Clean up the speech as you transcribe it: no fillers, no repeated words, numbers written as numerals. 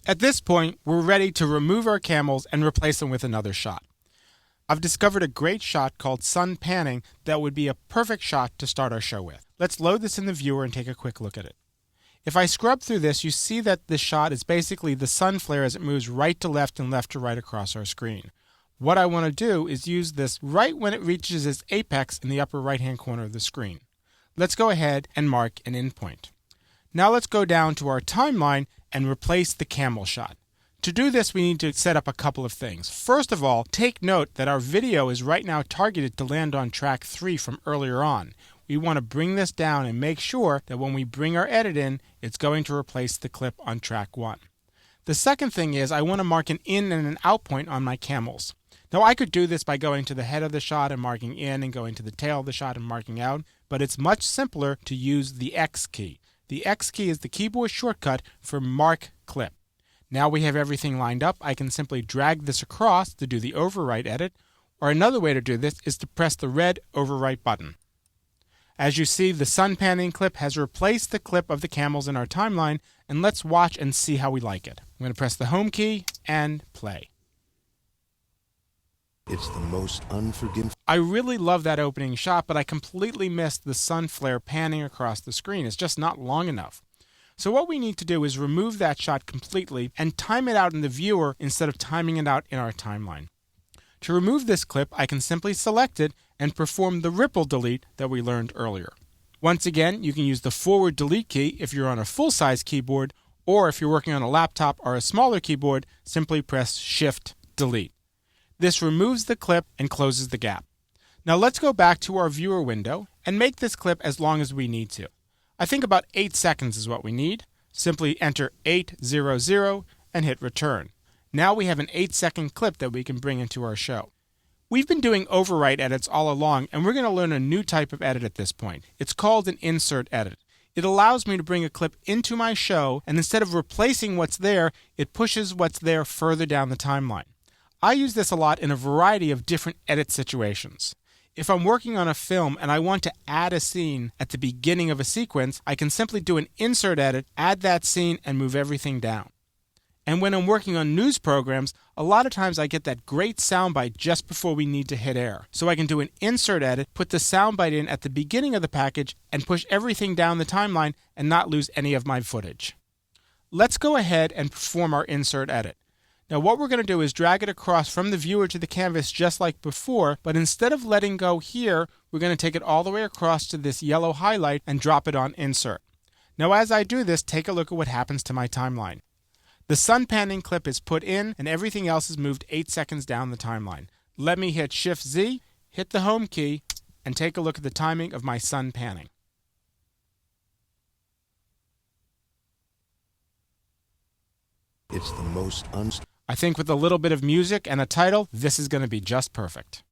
At this point, we're ready to remove our camels and replace them with another shot. I've discovered a great shot called sun panning that would be a perfect shot to start our show with. Let's load this in the viewer and take a quick look at it. If I scrub through this, you see that this shot is basically the sun flare as it moves right to left and left to right across our screen. What I want to do is use this right when it reaches its apex in the upper right-hand corner of the screen. Let's go ahead and mark an endpoint. Now let's go down to our timeline and replace the camel shot. To do this, we need to set up a couple of things. First of all, take note that our video is right now targeted to land on track 3 from earlier on. We want to bring this down and make sure that when we bring our edit in, it's going to replace the clip on track 1. The second thing is I want to mark an in and an out point on my camels. Now I could do this by going to the head of the shot and marking in and going to the tail of the shot and marking out, but it's much simpler to use the X key. The X key is the keyboard shortcut for mark clip. Now we have everything lined up. I can simply drag this across to do the overwrite edit, or another way to do this is to press the red overwrite button. As you see, the sun panning clip has replaced the clip of the camels in our timeline, and let's watch and see how we like it. I'm going to press the home key and play. It's the most unforgiving. I really love that opening shot, but I completely missed the sun flare panning across the screen. It's just not long enough. So what we need to do is remove that shot completely and time it out in the viewer instead of timing it out in our timeline. To remove this clip, I can simply select it and perform the ripple delete that we learned earlier. Once again, you can use the forward delete key if you're on a full-size keyboard, or if you're working on a laptop or a smaller keyboard, simply press Shift Delete. This removes the clip and closes the gap. Now let's go back to our viewer window and make this clip as long as we need to. I think about 8 seconds is what we need. Simply enter 800 and hit return. Now we have an 8-second clip that we can bring into our show. We've been doing overwrite edits all along, and we're going to learn a new type of edit at this point. It's called an insert edit. It allows me to bring a clip into my show, and instead of replacing what's there, it pushes what's there further down the timeline. I use this a lot in a variety of different edit situations. If I'm working on a film and I want to add a scene at the beginning of a sequence, I can simply do an insert edit, add that scene, and move everything down. And when I'm working on news programs, a lot of times I get that great soundbite just before we need to hit air. So I can do an insert edit, put the soundbite in at the beginning of the package, and push everything down the timeline and not lose any of my footage. Let's go ahead and perform our insert edit. Now what we're going to do is drag it across from the viewer to the canvas just like before, but instead of letting go here, we're going to take it all the way across to this yellow highlight and drop it on insert. Now as I do this, take a look at what happens to my timeline. The sun panning clip is put in and everything else is moved 8 seconds down the timeline. Let me hit Shift Z, hit the home key, and take a look at the timing of my sun panning. It's the most I think with a little bit of music and a title, this is going to be just perfect.